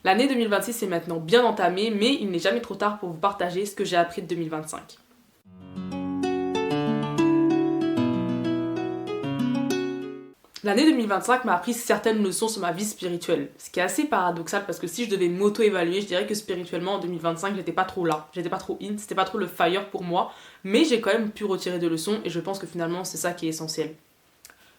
L'année 2026 est maintenant bien entamée, mais il n'est jamais trop tard pour vous partager ce que j'ai appris de 2025. L'année 2025 m'a appris certaines leçons sur ma vie spirituelle, ce qui est assez paradoxal parce que si je devais m'auto-évaluer, je dirais que spirituellement en 2025 j'étais pas trop là, j'étais pas trop in, c'était pas trop le fire pour moi, mais j'ai quand même pu retirer des leçons et je pense que finalement c'est ça qui est essentiel.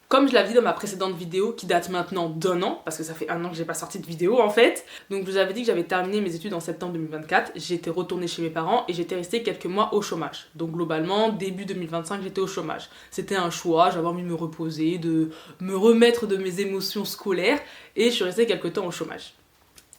Comme je l'avais dit dans ma précédente vidéo, qui date maintenant d'1 an, parce que ça fait 1 an que j'ai pas sorti de vidéo en fait, donc je vous avais dit que j'avais terminé mes études en septembre 2024, j'étais retournée chez mes parents et j'étais restée quelques mois au chômage. Donc globalement, début 2025, j'étais au chômage. C'était un choix, j'avais envie de me reposer, de me remettre de mes émotions scolaires, et je suis restée quelques temps au chômage.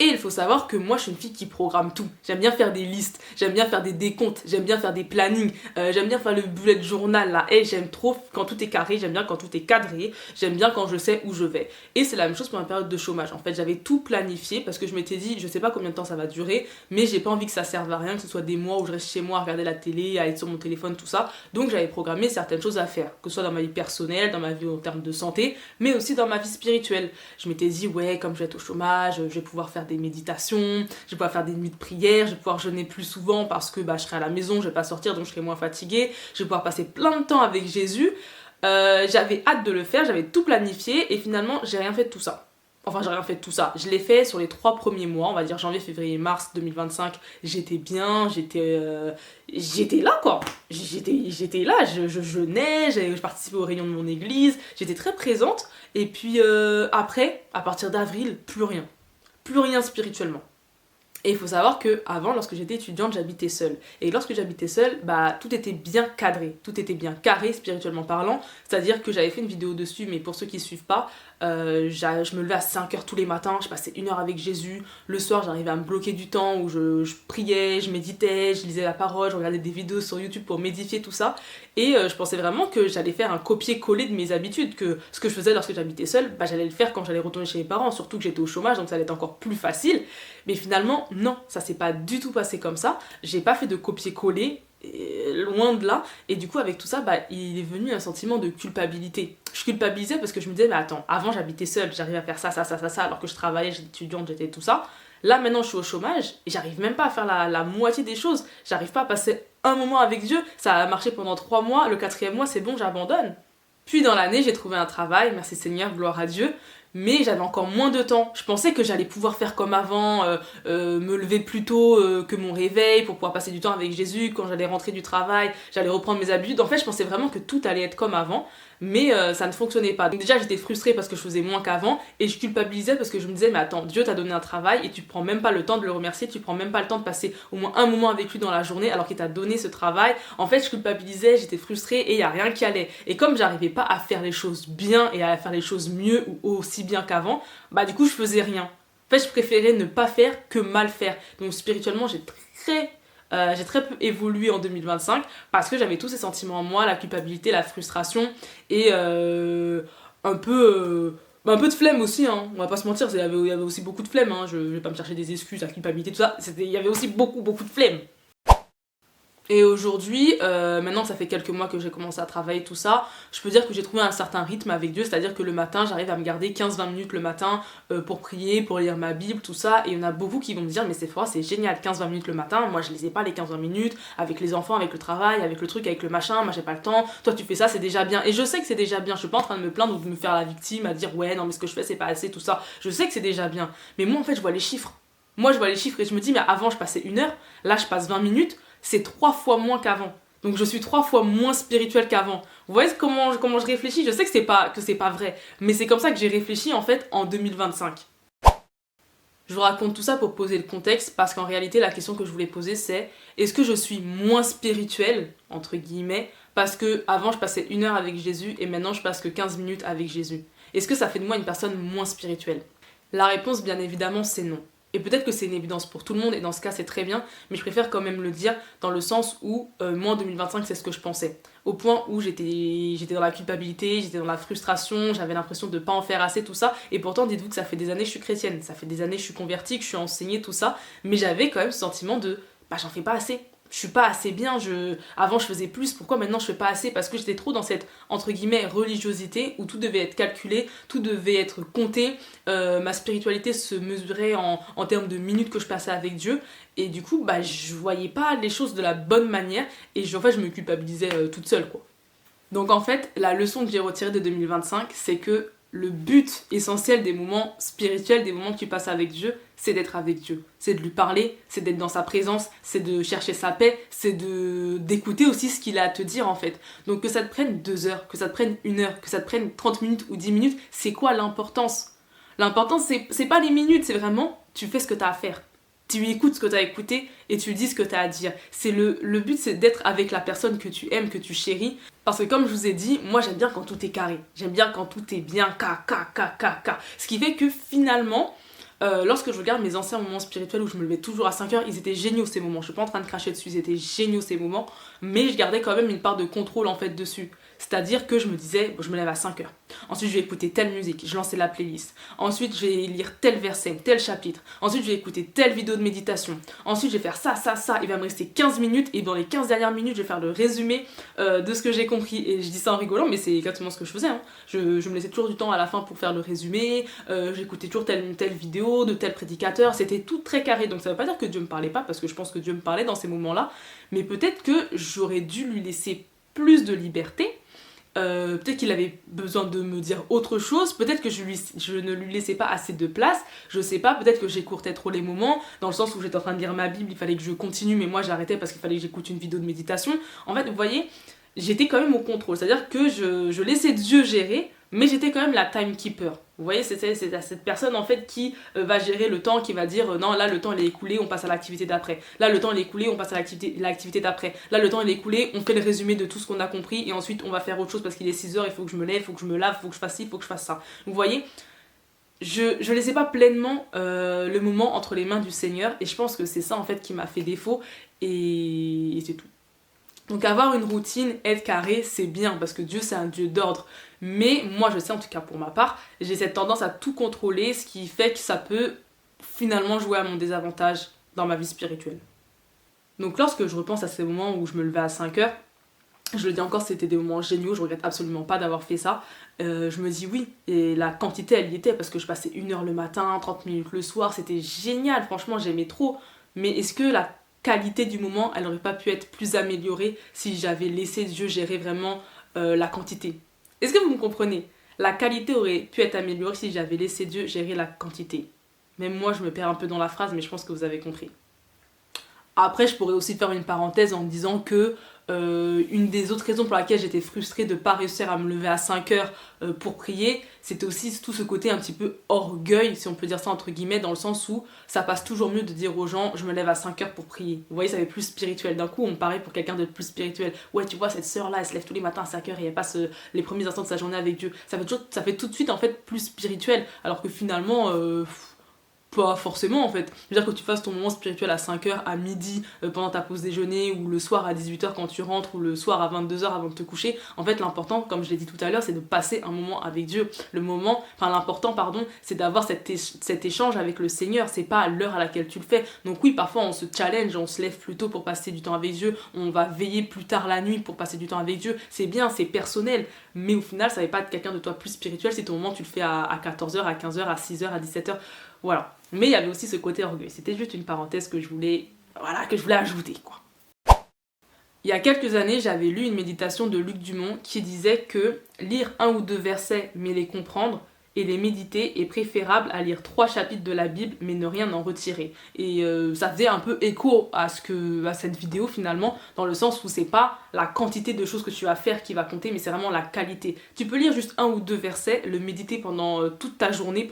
Et il faut savoir que moi je suis une fille qui programme tout. J'aime bien faire des listes, j'aime bien faire des décomptes, j'aime bien faire des plannings, j'aime bien faire le bullet journal là. Et j'aime trop quand tout est carré, j'aime bien quand tout est cadré, j'aime bien quand je sais où je vais. Et c'est la même chose pour ma période de chômage. En fait, j'avais tout planifié parce que je m'étais dit, je sais pas combien de temps ça va durer, mais j'ai pas envie que ça serve à rien, que ce soit des mois où je reste chez moi à regarder la télé, à être sur mon téléphone, tout ça. Donc j'avais programmé certaines choses à faire, que ce soit dans ma vie personnelle, dans ma vie en termes de santé, mais aussi dans ma vie spirituelle. Je m'étais dit, ouais, comme je vais être au chômage, je vais pouvoir faire des méditations, je vais pouvoir faire des nuits de prière, je vais pouvoir jeûner plus souvent parce que je serai à la maison, je vais pas sortir donc je serai moins fatiguée, je vais pouvoir passer plein de temps avec Jésus. J'avais hâte de le faire, j'avais tout planifié et finalement j'ai rien fait de tout ça. Enfin, j'ai rien fait de tout ça. Je l'ai fait sur les 3 premiers mois, on va dire janvier, février, mars 2025. J'étais bien, j'étais là quoi. J'étais là, je jeûnais, je participais aux réunions de mon église, j'étais très présente. Et puis après, à partir d'avril, plus rien. Plus rien spirituellement. Et il faut savoir que avant, lorsque j'étais étudiante, j'habitais seule. Et lorsque j'habitais seule, tout était bien cadré, tout était bien carré spirituellement parlant. C'est-à-dire que j'avais fait une vidéo dessus, mais pour ceux qui ne suivent pas, je me levais à 5h tous les matins, je passais 1 heure avec Jésus. Le soir, j'arrivais à me bloquer du temps où je priais, je méditais, je lisais la parole, je regardais des vidéos sur YouTube pour m'édifier, tout ça. Et je pensais vraiment que j'allais faire un copier-coller de mes habitudes, que ce que je faisais lorsque j'habitais seule, j'allais le faire quand j'allais retourner chez mes parents, surtout que j'étais au chômage, donc ça allait être encore plus facile. Mais finalement, non, ça s'est pas du tout passé comme ça. J'ai pas fait de copier-coller, loin de là. Et du coup, avec tout ça, il est venu un sentiment de culpabilité. Je culpabilisais parce que je me disais, mais attends, avant j'habitais seule, j'arrivais à faire ça, alors que je travaillais, j'étais étudiante, j'étais tout ça. Là, maintenant, je suis au chômage et j'arrive même pas à faire la moitié des choses. J'arrive pas à passer un moment avec Dieu. Ça a marché pendant 3 mois, le 4e mois, c'est bon, j'abandonne. Puis dans l'année, j'ai trouvé un travail, merci Seigneur, gloire à Dieu. Mais j'avais encore moins de temps. Je pensais que j'allais pouvoir faire comme avant, me lever plus tôt que mon réveil pour pouvoir passer du temps avec Jésus. Quand j'allais rentrer du travail, j'allais reprendre mes habitudes. En fait, je pensais vraiment que tout allait être comme avant, mais ça ne fonctionnait pas. Donc déjà, j'étais frustrée parce que je faisais moins qu'avant, et je culpabilisais parce que je me disais, mais attends, Dieu t'a donné un travail et tu prends même pas le temps de le remercier, tu prends même pas le temps de passer au moins un moment avec lui dans la journée alors qu'il t'a donné ce travail. En fait, je culpabilisais, j'étais frustrée et il y a rien qui allait. Et comme j'arrivais pas à faire les choses bien et à faire les choses mieux ou aussi bien qu'avant, du coup je faisais rien. En fait, je préférais ne pas faire que mal faire. Donc spirituellement, j'ai très peu évolué en 2025 parce que j'avais tous ces sentiments en moi, la culpabilité, la frustration et un peu de flemme aussi, hein. On va pas se mentir, il y avait aussi beaucoup de flemme, hein. Je vais pas me chercher des excuses, la culpabilité, tout ça, il y avait aussi beaucoup de flemme. Et aujourd'hui, maintenant que ça fait quelques mois que j'ai commencé à travailler tout ça, je peux dire que j'ai trouvé un certain rythme avec Dieu, c'est-à-dire que le matin, j'arrive à me garder 15-20 minutes le matin pour prier, pour lire ma Bible, tout ça, et il y en a beaucoup qui vont me dire, mais Sephora, c'est génial, 15-20 minutes le matin, moi je les ai pas les 15-20 minutes, avec les enfants, avec le travail, avec le truc, avec le machin, moi j'ai pas le temps, toi tu fais ça, c'est déjà bien, et je sais que c'est déjà bien, je suis pas en train de me plaindre ou de me faire la victime, à dire, ouais, non mais ce que je fais c'est pas assez, tout ça, je sais que c'est déjà bien, mais moi en fait je vois les chiffres. Moi je vois les chiffres et je me dis, mais avant je passais 1 heure, là je passe 20 minutes, c'est 3 fois moins qu'avant. Donc je suis 3 fois moins spirituelle qu'avant. Vous voyez comment je réfléchis? Je sais que c'est pas vrai, mais c'est comme ça que j'ai réfléchi en fait en 2025. Je vous raconte tout ça pour poser le contexte parce qu'en réalité la question que je voulais poser c'est est-ce que je suis moins spirituelle entre guillemets parce que avant je passais 1 heure avec Jésus et maintenant je passe que 15 minutes avec Jésus? Est-ce que ça fait de moi une personne moins spirituelle? La réponse bien évidemment c'est non. Et peut-être que c'est une évidence pour tout le monde, et dans ce cas c'est très bien, mais je préfère quand même le dire dans le sens où moi en 2025 c'est ce que je pensais. Au point où j'étais dans la culpabilité, j'étais dans la frustration, j'avais l'impression de pas en faire assez, tout ça. Et pourtant dites-vous que ça fait des années que je suis chrétienne, ça fait des années que je suis convertie, que je suis enseignée, tout ça. Mais j'avais quand même ce sentiment de j'en fais pas assez. je suis pas assez bien, avant je faisais plus, pourquoi maintenant je fais pas assez? Parce que j'étais trop dans cette, entre guillemets, religiosité où tout devait être calculé, tout devait être compté, ma spiritualité se mesurait en termes de minutes que je passais avec Dieu, et du coup, bah, je voyais pas les choses de la bonne manière, et en fait, je me culpabilisais toute seule, quoi. Donc en fait, la leçon que j'ai retirée de 2025, c'est que le but essentiel des moments spirituels, des moments que tu passes avec Dieu, c'est d'être avec Dieu. C'est de lui parler, c'est d'être dans sa présence, c'est de chercher sa paix, c'est d'écouter aussi ce qu'il a à te dire en fait. Donc que ça te prenne 2 heures, que ça te prenne 1 heure, que ça te prenne 30 minutes ou 10 minutes, c'est quoi l'importance? L'importance, c'est pas les minutes, c'est vraiment tu fais ce que tu as à faire. Tu écoutes ce que tu as écouté et tu dis ce que tu as à dire. Le but, c'est d'être avec la personne que tu aimes, que tu chéris. Parce que comme je vous ai dit, moi j'aime bien quand tout est carré. J'aime bien quand tout est bien K. Ce qui fait que finalement, lorsque je regarde mes anciens moments spirituels où je me levais toujours à 5 heures, ils étaient géniaux ces moments. Je suis pas en train de cracher dessus, ils étaient géniaux ces moments. Mais je gardais quand même une part de contrôle en fait dessus. C'est-à-dire que je me disais, bon, je me lève à 5 heures. Ensuite, je vais écouter telle musique, je lançais la playlist. Ensuite, je vais lire tel verset, tel chapitre. Ensuite, je vais écouter telle vidéo de méditation. Ensuite, je vais faire ça. Il va me rester 15 minutes et dans les 15 dernières minutes, je vais faire le résumé de ce que j'ai compris. Et je dis ça en rigolant, mais c'est exactement ce que je faisais. Hein. Je me laissais toujours du temps à la fin pour faire le résumé. J'écoutais toujours telle vidéo de tel prédicateur. C'était tout très carré. Donc, ça veut pas dire que Dieu me parlait pas, parce que je pense que Dieu me parlait dans ces moments-là. Mais peut-être que j'aurais dû lui laisser plus de liberté. Peut-être qu'il avait besoin de me dire autre chose, peut-être que je ne lui laissais pas assez de place, je sais pas, peut-être que j'écourtais trop les moments, dans le sens où j'étais en train de lire ma Bible, il fallait que je continue, mais moi j'arrêtais parce qu'il fallait que j'écoute une vidéo de méditation. En fait, vous voyez, j'étais quand même au contrôle, c'est-à-dire que je laissais Dieu gérer, mais j'étais quand même la timekeeper. Vous voyez, c'est cette personne en fait qui va gérer le temps, qui va dire non, là le temps il est écoulé, on passe à l'activité d'après. Là le temps il est écoulé, on passe à l'activité d'après. Là le temps il est écoulé, on fait le résumé de tout ce qu'on a compris et ensuite on va faire autre chose parce qu'il est 6 heures, il faut que je me lève, il faut que je me lave, il faut que je fasse ci, il faut que je fasse ça. Vous voyez, je laissais pas pleinement le moment entre les mains du Seigneur et je pense que c'est ça en fait qui m'a fait défaut et c'est tout. Donc avoir une routine, être carré, c'est bien parce que Dieu c'est un Dieu d'ordre. Mais moi je sais en tout cas pour ma part, j'ai cette tendance à tout contrôler, ce qui fait que ça peut finalement jouer à mon désavantage dans ma vie spirituelle. Donc lorsque je repense à ces moments où je me levais à 5 heures, je le dis encore, c'était des moments géniaux, je regrette absolument pas d'avoir fait ça. Je me dis oui, et la quantité elle y était parce que je passais 1 heure le matin, 30 minutes le soir, c'était génial, franchement j'aimais trop. Mais est-ce que la qualité du moment, elle n'aurait pas pu être plus améliorée si j'avais laissé Dieu gérer vraiment la quantité? Est-ce que vous me comprenez? La qualité aurait pu être améliorée si j'avais laissé Dieu gérer la quantité. Même moi, je me perds un peu dans la phrase, mais je pense que vous avez compris. Après, je pourrais aussi faire une parenthèse en disant que une des autres raisons pour laquelle j'étais frustrée de ne pas réussir à me lever à 5 heures pour prier, c'était aussi tout ce côté un petit peu orgueil, si on peut dire ça entre guillemets, dans le sens où ça passe toujours mieux de dire aux gens je me lève à 5 heures pour prier. Vous voyez, ça fait plus spirituel. D'un coup, on me paraît pour quelqu'un de plus spirituel. Ouais, tu vois, cette sœur-là, elle se lève tous les matins à 5 heures et elle passe les premiers instants de sa journée avec Dieu. Ça fait tout de suite en fait plus spirituel, alors que finalement... pas forcément en fait. Je veux dire que tu fasses ton moment spirituel à 5h, à midi, pendant ta pause déjeuner, ou le soir à 18h quand tu rentres, ou le soir à 22h avant de te coucher. En fait, l'important, comme je l'ai dit tout à l'heure, c'est de passer un moment avec Dieu. L'important, c'est d'avoir cet échange avec le Seigneur. C'est pas à l'heure à laquelle tu le fais. Donc oui, parfois on se challenge, on se lève plus tôt pour passer du temps avec Dieu, on va veiller plus tard la nuit pour passer du temps avec Dieu. C'est bien, c'est personnel. Mais au final, ça va pas être quelqu'un de toi plus spirituel si ton moment tu le fais à 14h, à 15h, à 6h, à 17h. Voilà. Mais il y avait aussi ce côté orgueil. C'était juste une parenthèse que je voulais ajouter, quoi. Il y a quelques années, j'avais lu une méditation de Luc Dumont qui disait que lire 1 ou 2 versets mais les comprendre et les méditer est préférable à lire 3 chapitres de la Bible mais ne rien en retirer. Et ça faisait un peu écho à cette vidéo finalement, dans le sens où c'est pas la quantité de choses que tu vas faire qui va compter, mais c'est vraiment la qualité. Tu peux lire juste 1 ou 2 versets, le méditer pendant toute ta journée,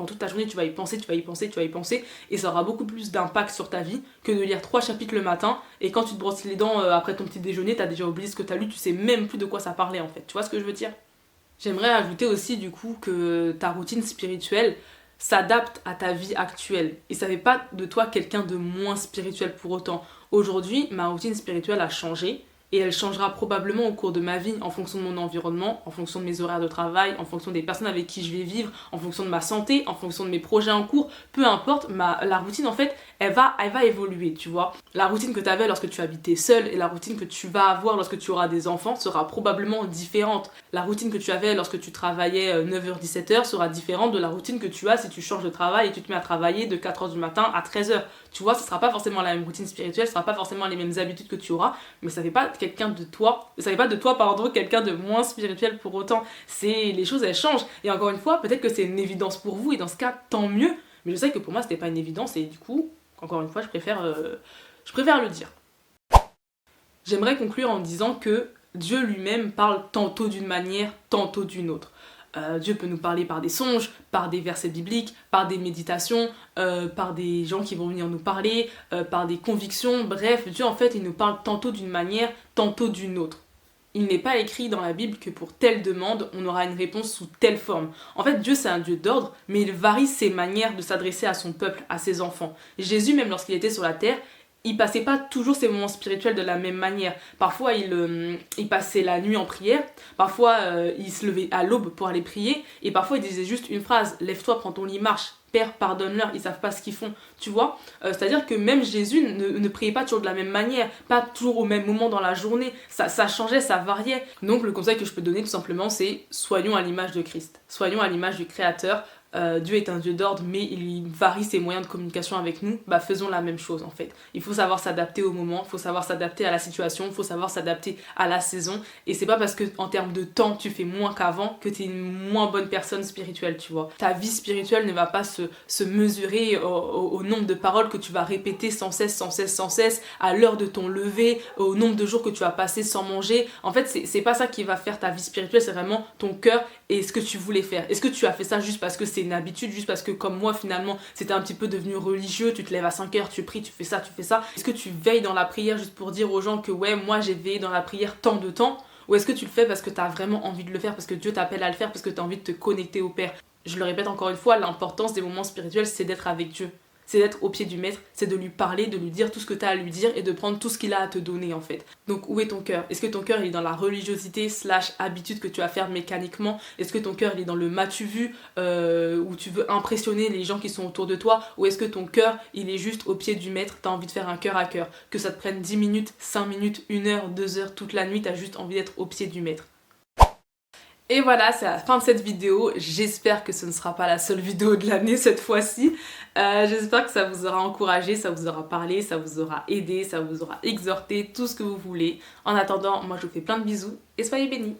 tu vas y penser, et ça aura beaucoup plus d'impact sur ta vie que de lire 3 chapitres le matin, et quand tu te brosses les dents après ton petit déjeuner, t'as déjà oublié ce que t'as lu, tu sais même plus de quoi ça parlait en fait. Tu vois ce que je veux dire? J'aimerais ajouter aussi du coup que ta routine spirituelle s'adapte à ta vie actuelle. Et ça fait pas de toi quelqu'un de moins spirituel pour autant. Aujourd'hui, ma routine spirituelle a changé et elle changera probablement au cours de ma vie en fonction de mon environnement, en fonction de mes horaires de travail, en fonction des personnes avec qui je vais vivre, en fonction de ma santé, en fonction de mes projets en cours, peu importe, la routine en fait, elle va évoluer, tu vois. La routine que tu avais lorsque tu habitais seule et la routine que tu vas avoir lorsque tu auras des enfants sera probablement différente. La routine que tu avais lorsque tu travaillais 9h-17h sera différente de la routine que tu as si tu changes de travail et tu te mets à travailler de 4h du matin à 13h. Tu vois, ce sera pas forcément la même routine spirituelle, ce sera pas forcément les mêmes habitudes que tu auras, mais ça fait pas de toi quelqu'un de moins spirituel pour autant. Les choses elles changent et encore une fois, peut-être que c'est une évidence pour vous et dans ce cas tant mieux, mais je sais que pour moi c'était pas une évidence et du coup, encore une fois, je préfère le dire. J'aimerais conclure en disant que Dieu lui-même parle tantôt d'une manière, tantôt d'une autre. Dieu peut nous parler par des songes, par des versets bibliques, par des méditations, par des gens qui vont venir nous parler, par des convictions. Bref, Dieu en fait, il nous parle tantôt d'une manière, tantôt d'une autre. Il n'est pas écrit dans la Bible que pour telle demande, on aura une réponse sous telle forme. En fait, Dieu c'est un Dieu d'ordre, mais il varie ses manières de s'adresser à son peuple, à ses enfants. Jésus, même lorsqu'il était sur la terre, il passait pas toujours ses moments spirituels de la même manière. Parfois, il passait la nuit en prière. Parfois, il se levait à l'aube pour aller prier. Et parfois, il disait juste une phrase. Lève-toi, prends ton lit, marche. Père, pardonne-leur, ils savent pas ce qu'ils font. Tu vois, c'est-à-dire que même Jésus ne priait pas toujours de la même manière. Pas toujours au même moment dans la journée. Ça changeait, ça variait. Donc, le conseil que je peux donner, tout simplement, c'est soyons à l'image de Christ. Soyons à l'image du Créateur. Dieu est un Dieu d'ordre, mais il varie ses moyens de communication avec nous. Faisons la même chose en fait. Il faut savoir s'adapter au moment, il faut savoir s'adapter à la situation, il faut savoir s'adapter à la saison. Et c'est pas parce que en termes de temps tu fais moins qu'avant que t'es une moins bonne personne spirituelle, tu vois. Ta vie spirituelle ne va pas se mesurer au nombre de paroles que tu vas répéter sans cesse, à l'heure de ton lever, au nombre de jours que tu vas passer sans manger. En fait, c'est pas ça qui va faire ta vie spirituelle, c'est vraiment ton cœur et ce que tu voulais faire. Est-ce que tu as fait ça juste parce que c'est une habitude, juste parce que comme moi finalement c'était un petit peu devenu religieux, tu te lèves à 5h, tu pries, tu fais ça. Est-ce que tu veilles dans la prière juste pour dire aux gens que ouais, moi j'ai veillé dans la prière tant de temps? Ou est-ce que tu le fais parce que tu as vraiment envie de le faire, parce que Dieu t'appelle à le faire, parce que tu as envie de te connecter au Père? Je le répète encore une fois, l'importance des moments spirituels, c'est d'être avec Dieu. C'est d'être au pied du maître, c'est de lui parler, de lui dire tout ce que tu as à lui dire et de prendre tout ce qu'il a à te donner en fait. Donc où est ton cœur? Est-ce que ton cœur il est dans la religiosité / habitude que tu vas faire mécaniquement? Est-ce que ton cœur il est dans le m'as-tu vu où tu veux impressionner les gens qui sont autour de toi? Ou est-ce que ton cœur il est juste au pied du maître, t'as envie de faire un cœur à cœur? Que ça te prenne 10 minutes, 5 minutes, 1 heure, 2 heures, toute la nuit, t'as juste envie d'être au pied du maître. Et voilà, c'est la fin de cette vidéo. J'espère que ce ne sera pas la seule vidéo de l'année cette fois-ci. J'espère que ça vous aura encouragé, ça vous aura parlé, ça vous aura aidé, ça vous aura exhorté, tout ce que vous voulez. En attendant, moi je vous fais plein de bisous et soyez bénis.